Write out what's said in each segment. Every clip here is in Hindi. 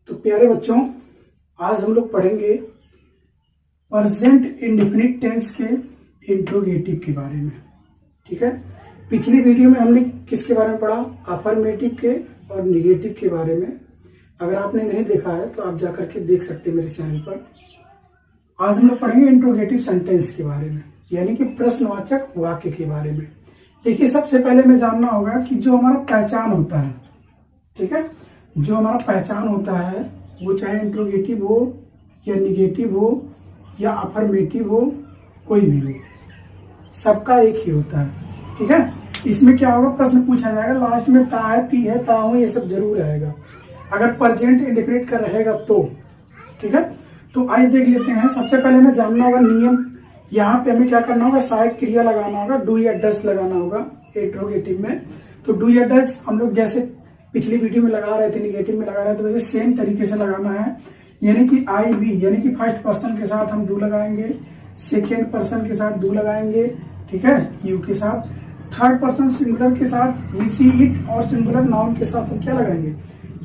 तो प्यारे बच्चों, आज हम लोग पढ़ेंगे प्रेजेंट इंडेफिनिट टेंस के इंट्रोगेटिव के बारे में। ठीक है, पिछली वीडियो में हमने किसके बारे में पढ़ा? अफर्मेटिव के और निगेटिव के बारे में। अगर आपने नहीं देखा है तो आप जाकर के देख सकते हैं मेरे चैनल पर। आज हम लोग पढ़ेंगे इंट्रोगेटिव सेंटेंस के बारे में, यानी कि प्रश्नवाचक वाक्य के बारे में। देखिए, सबसे पहले हमें जानना होगा कि जो हमारा पहचान होता है, ठीक है, जो हमारा पहचान होता है वो चाहे इंट्रोगेटिव हो या निगेटिव हो या अफर्मेटिव हो, कोई भी हो, सबका एक ही होता है। ठीक है, इसमें क्या होगा, प्रश्न पूछा जाएगा, लास्ट में ता है, ती है, ता हूं, ये सब जरूर आएगा अगर प्रेजेंट इंडेफिनिट का रहेगा तो। ठीक है, तो आइए देख लेते हैं। सबसे पहले हमें जानना होगा नियम। यहाँ पे हमें क्या करना होगा, सहायक क्रिया लगाना होगा, डू या डज लगाना होगा इंट्रोगेटिव में। तो डू या डज हम लोग जैसे पिछली वीडियो में लगा रहे थे, निगेटिव में लगा रहे थे, वैसे सेम तरीके से लगाना है। यानी कि आई बी, यानी कि फर्स्ट पर्सन के साथ हम डू लगाएंगे, सेकेंड पर्सन के साथ डू लगाएंगे, ठीक है, यू के साथ। थर्ड पर्सन सिंगुलर के साथ ही सी इट और सिंगुलर नाउन के साथ हम क्या लगाएंगे,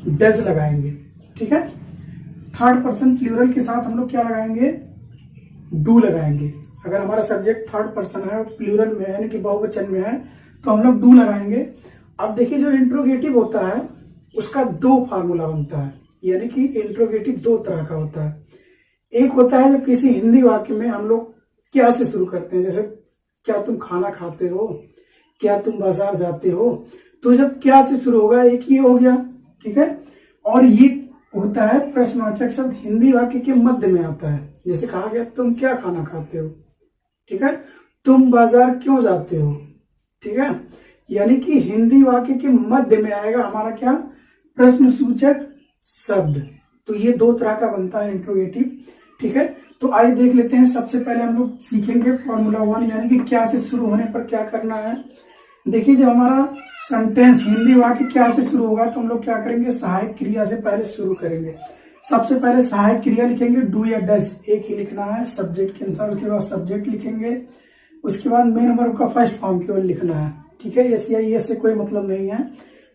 डज लगाएंगे। ठीक है, थर्ड पर्सन प्लूरल के साथ हम लोग क्या लगाएंगे, डू लगाएंगे। अगर हमारा सब्जेक्ट थर्ड पर्सन है, प्लूरल में है, यानी कि बहुवचन में है, तो हम लोग डू लगाएंगे। अब देखिए, जो इंट्रोगेटिव होता है उसका दो फार्मूला बनता है, यानी कि इंट्रोगेटिव दो तरह का होता है। एक होता है जो किसी हिंदी वाक्य में हम लोग क्या से शुरू करते हैं, जैसे क्या तुम खाना खाते हो, क्या तुम बाजार जाते हो, तो जब क्या से शुरू होगा एक ही हो गया। ठीक है, और ये होता है प्रश्नवाचक शब्द हिंदी वाक्य के मध्य में आता है, जैसे कहा गया तुम क्या खाना खाते हो, ठीक है, तुम बाजार क्यों जाते हो। ठीक है, यानी कि हिंदी वाक्य के मध्य में आएगा हमारा क्या, प्रश्न सूचक शब्द। तो ये दो तरह का बनता है इंट्रोगेटिव। ठीक है, तो आइए देख लेते हैं। सबसे पहले हम लोग सीखेंगे फॉर्मूला 1, यानी कि क्या से शुरू होने पर क्या करना है। देखिए, जब हमारा सेंटेंस हिंदी वाक्य क्या से शुरू होगा तो हम लोग क्या करेंगे, सहायक क्रिया से पहले शुरू करेंगे। सबसे पहले सहायक क्रिया लिखेंगे, डू या डज, एक ही लिखना है सब्जेक्ट के अनुसार। उसके बाद सब्जेक्ट लिखेंगे, उसके बाद मेन वर्ब का फर्स्ट फॉर्म केवल लिखना है। ठीक है, एस या एस से कोई मतलब नहीं है।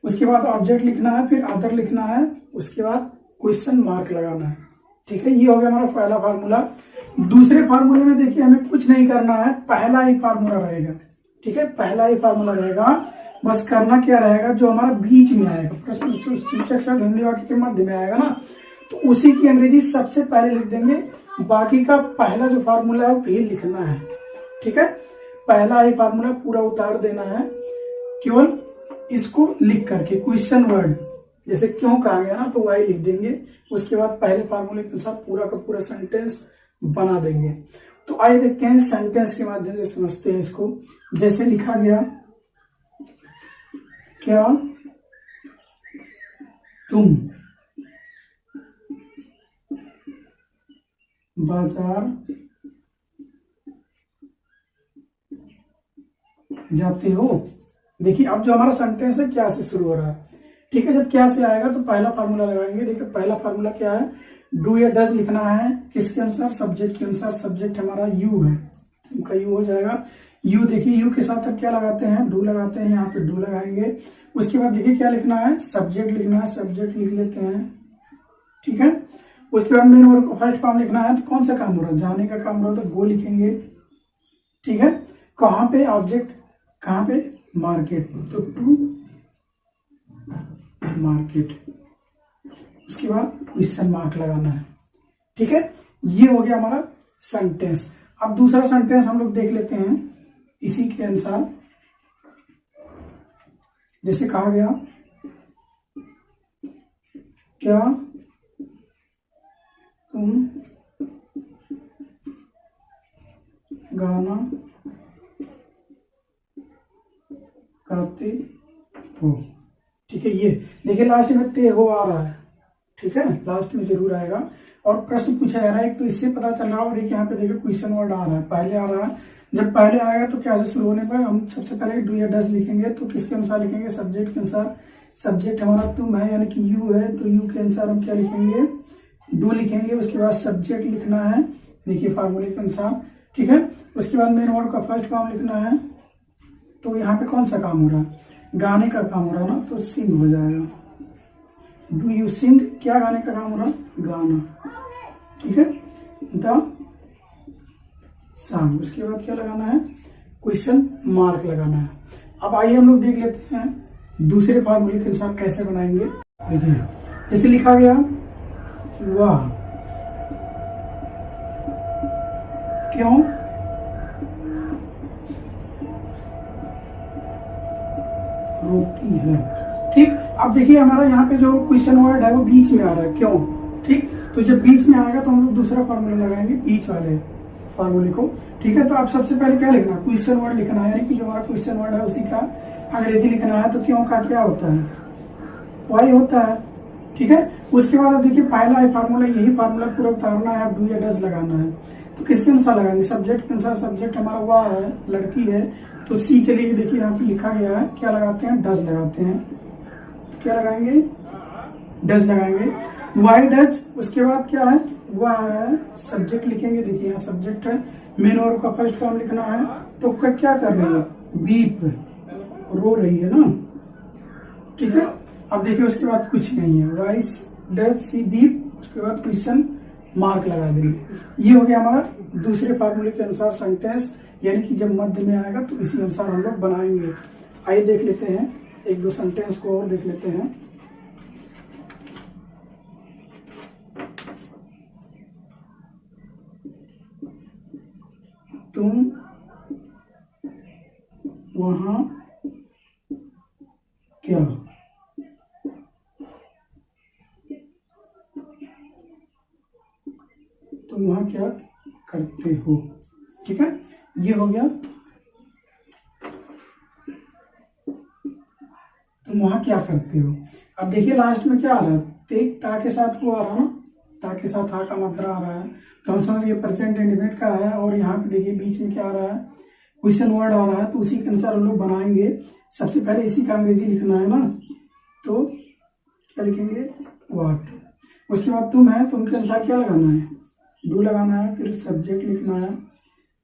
उसके बाद ऑब्जेक्ट लिखना है, फिर अदर लिखना है, उसके बाद क्वेश्चन मार्क लगाना है। ठीक है, ये हो गया हमारा पहला फार्मूला। दूसरे फार्मूले में देखिए हमें कुछ नहीं करना है, पहला ही फार्मूला रहेगा। ठीक है, पहला ही फार्मूला रहेगा। बस करना क्या रहेगा, जो हमारा बीच में आएगा, प्रश्न सूचक शब्द हिंदी वाक्य के मध्य में आएगा ना, तो उसी की अंग्रेजी सबसे पहले लिख देंगे। बाकी का पहला जो फार्मूला है वही लिखना है। ठीक है, पहला ही फार्मूला पूरा उतार देना है, केवल इसको लिख करके क्वेश्चन वर्ड, जैसे क्यों कहा गया ना, तो वही लिख देंगे। उसके बाद पहले फार्मूले के अनुसार पूरा का पूरा सेंटेंस बना देंगे। तो आइए देखते हैं, सेंटेंस के माध्यम से समझते हैं इसको। जैसे लिखा गया, क्या तुम बाजार जाते हो। देखिए, अब जो हमारा सेंटेंस है क्या से शुरू हो रहा है। ठीक है, जब क्या से आएगा तो पहला फार्मूला लगाएंगे। देखिए, पहला फार्मूला क्या है, डू या डज लिखना है, किसके अनुसार, सब्जेक्ट के अनुसार। सब्जेक्ट हमारा यू है, उनका यू हो जाएगा। यू, देखिए यू के साथ अब क्या लगाते हैं, डू लगाते हैं, यहाँ पे डू लगाएंगे। उसके बाद देखिए क्या लिखना है, सब्जेक्ट लिखना है, सब्जेक्ट लिख लेते हैं। ठीक है, उसके बाद मेन वर्ब का फर्स्ट फॉर्म लिखना है। तो कौन सा काम हो रहा है, जाने का काम हो रहा है, तो गो लिखेंगे। ठीक है, कहाँ पे, ऑब्जेक्ट कहाँ पे, मार्केट, तो टू मार्केट। उसके बाद क्वेश्चन मार्क लगाना है। ठीक है, ये हो गया हमारा सेंटेंस। अब दूसरा सेंटेंस हम लोग देख लेते हैं इसी के अनुसार। जैसे कहा गया, क्या तुम गाना गाते हो। ठीक है, ये देखिए लास्ट में ते हो आ रहा है। ठीक है, लास्ट में जरूर आएगा। और प्रश्न पूछा जा रहा है, एक तो इससे पता चल रहा है, और एक यहाँ पे देखिए क्वेश्चन वर्ड आ रहा है, पहले आ रहा है। जब पहले आएगा तो क्या से शुरू होने पर हम सबसे पहले डू या डज लिखेंगे। तो किसके अनुसार लिखेंगे, सब्जेक्ट के अनुसार। सब्जेक्ट हमारा तुम है, यानी कि यू है, तो यू के अनुसार हम क्या लिखेंगे, डू लिखेंगे। उसके बाद सब्जेक्ट लिखना है, देखिए फार्मूले के अनुसार। ठीक है, उसके बाद मेन वर्ड का फर्स्ट फॉर्म लिखना है। तो यहाँ पे कौन सा काम हो रहा है, गाने का काम हो रहा है ना, तो सिंग हो जाएगा। डू यू सिंग, क्या गाने का काम हो रहा, गाना, ठीक है। द सॉन्ग, उसके बाद क्या लगाना है, क्वेश्चन मार्क लगाना है। अब आइए हम लोग देख लेते हैं दूसरे फार्मूले के अनुसार कैसे बनाएंगे। देखिए जैसे लिखा गया वाह क्यों रोती है, ठीक। अब देखिए हमारा यहाँ पे जो क्वेश्चन वर्ड है वो बीच में आ रहा है, क्यों, ठीक। तो जब बीच में आएगा तो हम लोग दूसरा फार्मूला लगाएंगे बीच वाले फार्मूले को, ठीक है। तो आप सबसे पहले क्या लिखना, क्वेश्चन वर्ड लिखना है, यानी कि जो हमारा क्वेश्चन वर्ड है उसी का अंग्रेजी लिखना है। तो क्यों का क्या होता है, वाई होता है, ठीक है। उसके बाद अब देखिए पहला है फार्मूला, यही फार्मूला पूरा उतारना है, डू या डज लगाना है। तो किसके अनुसार लगाएंगे, सब्जेक्ट के अनुसार। सब्जेक्ट हमारा वाह है, लड़की है, तो सी के लिए देखिए यहाँ पे लिखा गया है, क्या लगाते हैं, डज लगाते हैं। तो क्या लगाएंगे, डज लगाएंगे। वाई डज, उसके बाद क्या है, वह है, सब्जेक्ट लिखेंगे, देखिए यहाँ सब्जेक्ट है, मेन वर्ब का फर्स्ट फॉर्म लिखना है। तो क्या कर रही है, बीप, रो रही है ना, ठीक है। अब देखिए उसके बाद कुछ नहीं है, वाई डज सी बीप, उसके बाद क्वेश्चन मार्क लगा देंगे। ये हो गया हमारा दूसरे फार्मूले के अनुसार सेंटेंस, यानी कि जब मध्य में आएगा तो इसी अनुसार हम लोग बनाएंगे। आइए देख लेते हैं, एक दो सेंटेंस को और देख लेते हैं। तुम वहां क्या, तुम वहां क्या करते हो, ठीक है। ये हो गया, तुम वहां क्या करते हो। अब देखिए लास्ट में क्या आ रहा है, ता के साथ वो आ रहा है ना, ता के साथ हा का मात्रा आ रहा है, तो हम समझ गए प्रेजेंट इंडिपेंडेंट का है। और यहाँ पे देखिए बीच में क्या आ रहा है, क्वेश्चन वर्ड आ रहा है, तो उसी के अनुसार हम लोग बनाएंगे। सबसे पहले इसी का अंग्रेजी लिखना है ना, तो क्या लिखेंगे, व्हाट। उसके बाद तुम है, तुम के अनुसार क्या लगाना है, डू लगाना है, फिर सब्जेक्ट लिखना है।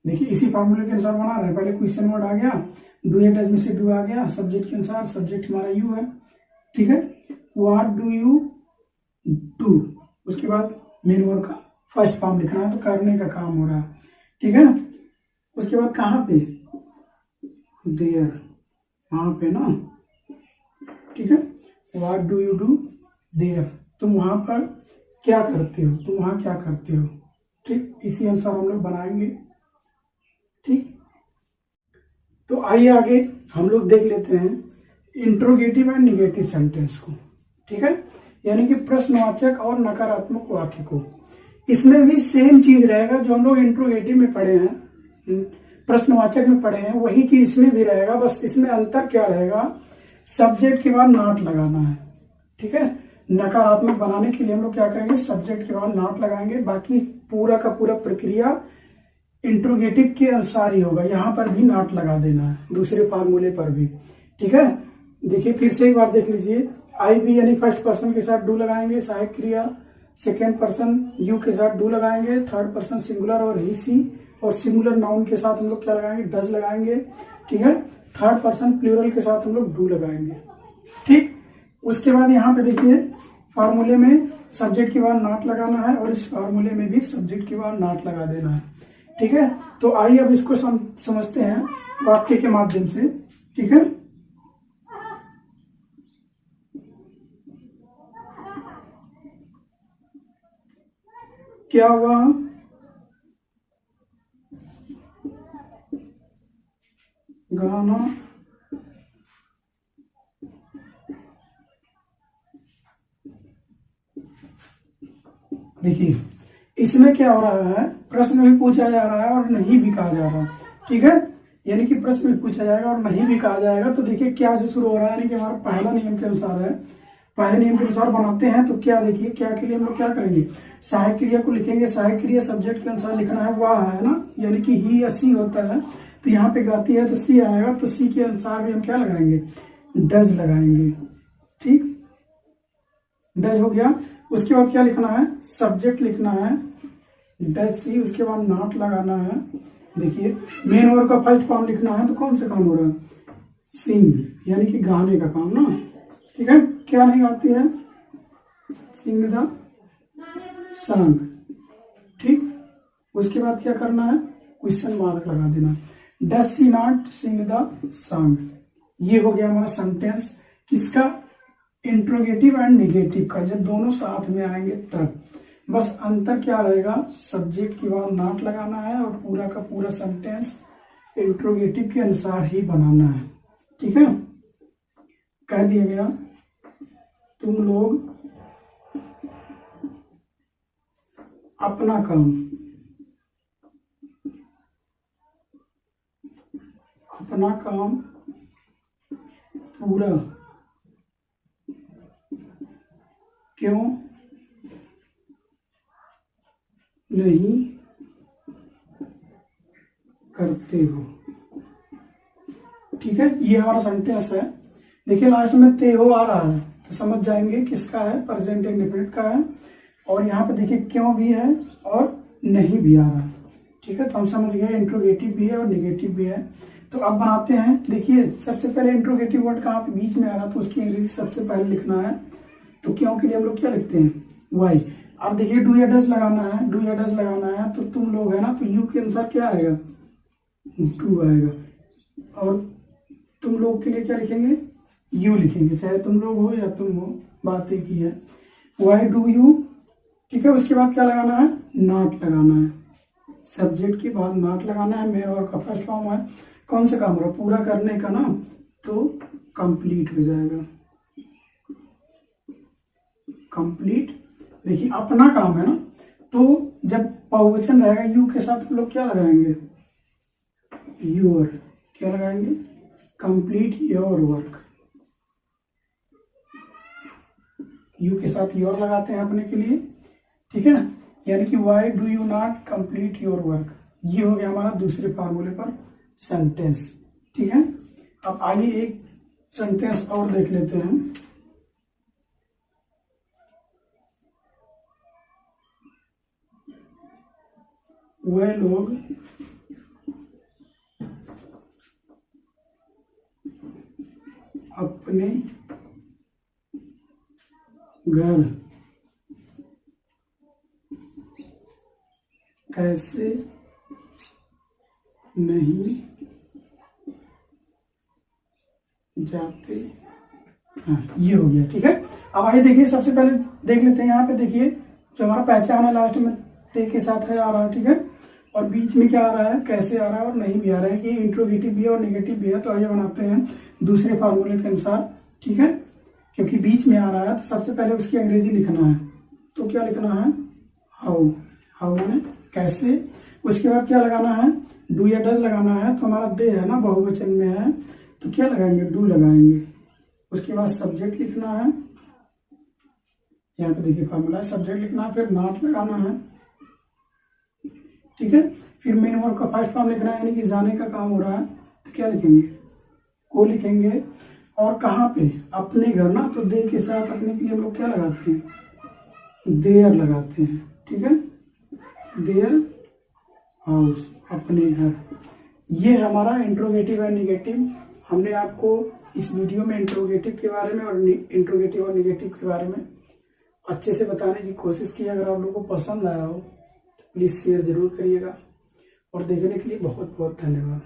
देखिए इसी फॉर्मूले के अनुसार बना रहे हैं, पहले क्वेश्चन वर्ड आ गया, डू या डज में से डू आ गया, सब्जेक्ट के अनुसार, सब्जेक्ट हमारा यू है, ठीक है। व्हाट डू यू डू, उसके बाद मेन वर्ब का फर्स्ट फॉर्म लिखना है, तो करने का काम हो रहा है, ठीक है। उसके बाद कहाँ पे, देयर, वहां पे ना, ठीक है। What do you do their, तुम वहां पर क्या करते हो, तुम वहां क्या करते हो, ठीक। इसी अनुसार हम लोग बनाएंगे, ठीक। तो आइए आगे हम लोग देख लेते हैं इंट्रोगेटिव एंड निगेटिव सेंटेंस को, ठीक है, यानी कि प्रश्नवाचक और नकारात्मक वाक्य को। इसमें भी सेम चीज रहेगा जो हम लोग इंट्रोगेटिव में पढ़े हैं, प्रश्नवाचक में पढ़े हैं, वही चीज इसमें भी रहेगा। बस इसमें अंतर क्या रहेगा, सब्जेक्ट के बाद नॉट लगाना है, ठीक है। नकारात्मक बनाने के लिए हम लोग क्या करेंगे, सब्जेक्ट के बाद नॉट लगाएंगे। बाकी पूरा का पूरा प्रक्रिया इंट्रोगेटिव के अनुसार ही होगा, यहां पर भी नॉट लगा देना है, दूसरे फार्मूले पर भी, ठीक है। देखिए फिर से एक बार देख लीजिए, आई बी यानी फर्स्ट पर्सन के साथ डू लगाएंगे, सहायक क्रिया सेकेंड पर्सन यू के साथ डू लगाएंगे, थर्ड पर्सन सिंगुलर और ही सी और सिंगुलर नाउन के साथ हम लोग क्या लगाएंगे, डज लगाएंगे, ठीक है। थर्ड पर्सन प्लूरल के साथ हम लोग डू लगाएंगे, ठीक। उसके बाद यहाँ पे देखिए फार्मूले में सब्जेक्ट के बाद नॉट लगाना है और इस फार्मूले में भी सब्जेक्ट के बाद नॉट लगा देना है, ठीक है। तो आइए अब इसको समझते हैं वाक्य के माध्यम से, ठीक है। क्या हुआ, गाना देखिए इसमें क्या हो रहा है, प्रश्न भी पूछा जा रहा है और नहीं भी कहा जा रहा है, ठीक है। यानी कि प्रश्न भी पूछा जाएगा और नहीं भी कहा जाएगा। तो देखिए क्या से शुरू हो रहा है, यानी कि हमारा पहला नियम के अनुसार है, पहले नियम के अनुसार बनाते हैं। तो क्या देखिए, क्या के लिए हम लोग क्या करेंगे, सहायक क्रिया को लिखेंगे। सहायक क्रिया सब्जेक्ट के अनुसार लिखना है, वह है ना, यानी कि ही या सी होता है। तो यहाँ पे गाती है तो सी आएगा, तो सी के अनुसार भी हम क्या लगाएंगे, डज लगाएंगे, ठीक, डज हो गया। उसके बाद क्या लिखना है, सब्जेक्ट लिखना है, डज सी, उसके बाद नॉट लगाना है। देखिए मेन वर्ब का फर्स्ट फॉर्म लिखना है, तो कौन सा काम हो रहा है, सिंग, यानी कि गाने का काम ना, ठीक है। क्या नहीं गाती है, सिंग द सॉन्ग। ठीक, उसके बाद क्या करना है, क्वेश्चन मार्क लगा देना। Does she not sing the song, ये हो गया हमारा सेंटेंस किसका, इंट्रोगेटिव एंड निगेटिव का। जब दोनों साथ में आएंगे तब बस अंतर क्या रहेगा, सब्जेक्ट के बाद नॉट लगाना है और पूरा का पूरा सेंटेंस इंट्रोगेटिव के अनुसार ही बनाना है। ठीक है, कह दिया गया तुम लोग अपना काम पूरा क्यों नहीं करते हो। ठीक है, ये हमारा सेंटेंस है। देखिए लास्ट में ते हो आ रहा है तो समझ जाएंगे किसका है, प्रेजेंट इंडेफिनिट का है। और यहाँ पे देखिए क्यों भी है और नहीं भी आ रहा है। ठीक है, तो हम समझ गए इंट्रोगेटिव भी है और निगेटिव भी है। तो अब बनाते हैं। देखिए सबसे पहले इंट्रोगेटिव वर्ड कहाँ पे बीच में आ रहा तो उसकी अंग्रेजी सबसे पहले लिखना है। तो क्यों के लिए हम लोग क्या लिखते हैं, वाई। अब देखिए डू या डज लगाना है, डू या डज लगाना है तो तुम लोग है ना, तो यू के अनुसार क्या आएगा, डू आएगा। और तुम लोग के लिए क्या लिखेंगे, यू लिखेंगे, चाहे तुम लोग हो या तुम हो, बात एक ही है। Why do you. ठीक है, उसके बाद क्या लगाना है, नॉट लगाना है। सब्जेक्ट के बाद नॉट लगाना है। मेन वर्ब का फर्स्ट फॉर्म है, कौन सा काम हो रहा है, पूरा करने का ना, तो कंप्लीट हो जाएगा, कंप्लीट। देखिए अपना काम है ना, तो जब बहुवचन रहेगा यू के साथ हम लोग क्या लगाएंगे, योर। क्या लगाएंगे, कंप्लीट योर वर्क। यू के साथ योर लगाते हैं अपने के लिए। ठीक है, यानी कि why do you not complete your work, ये हो गया हमारा दूसरे फार्मूले पर सेंटेंस। ठीक है, अब आइए एक सेंटेंस और देख लेते हैं। वह लोग अपने घर कैसे नहीं जाते। हाँ, ये हो गया। ठीक है, अब आइए देखिए सबसे पहले देख लेते हैं। यहाँ पे देखिए जो हमारा पहचान है लास्ट में ते के साथ है आ रहा है। ठीक है, और बीच में क्या आ रहा है, कैसे आ रहा है और नहीं भी आ रहा है, कि इंट्रोगेटिव भी है और नेगेटिव भी है। तो आइए बनाते हैं दूसरे फार्मूले के अनुसार। ठीक है, क्योंकि बीच में आ रहा है तो सबसे पहले उसकी अंग्रेजी लिखना है। तो क्या लिखना है, हाउ। हाउ माने कैसे। उसके बाद क्या लगाना है, डू या डज लगाना है। तो हमारा दे है ना, बहुवचन में है, तो क्या लगाएंगे, डू लगाएंगे। उसके बाद सब्जेक्ट लिखना है, यहाँ पे देखिए फार्मूला है, सब्जेक्ट लिखना है, फिर नॉट लगाना है। ठीक है, फिर मेन वर्ब का फर्स्ट फॉर्म लिखना है, यानी कि जाने का काम हो रहा है, तो क्या लिखेंगे, को लिखेंगे। और कहाँ पे, अपने घर ना, तो दे के साथ अपने के लिए हम लोग क्या लगाते हैं, देयर लगाते हैं। ठीक है, देयर हाउस, अपने घर। ये हमारा इंट्रोगेटिव एंड निगेटिव। हमने आपको इस वीडियो में इंट्रोगेटिव के बारे में और इंट्रोगेटिव और निगेटिव के बारे में अच्छे से बताने की कोशिश की। अगर आप लोगों को पसंद आया हो तो प्लीज़ शेयर जरूर करिएगा। और देखने के लिए बहुत बहुत धन्यवाद।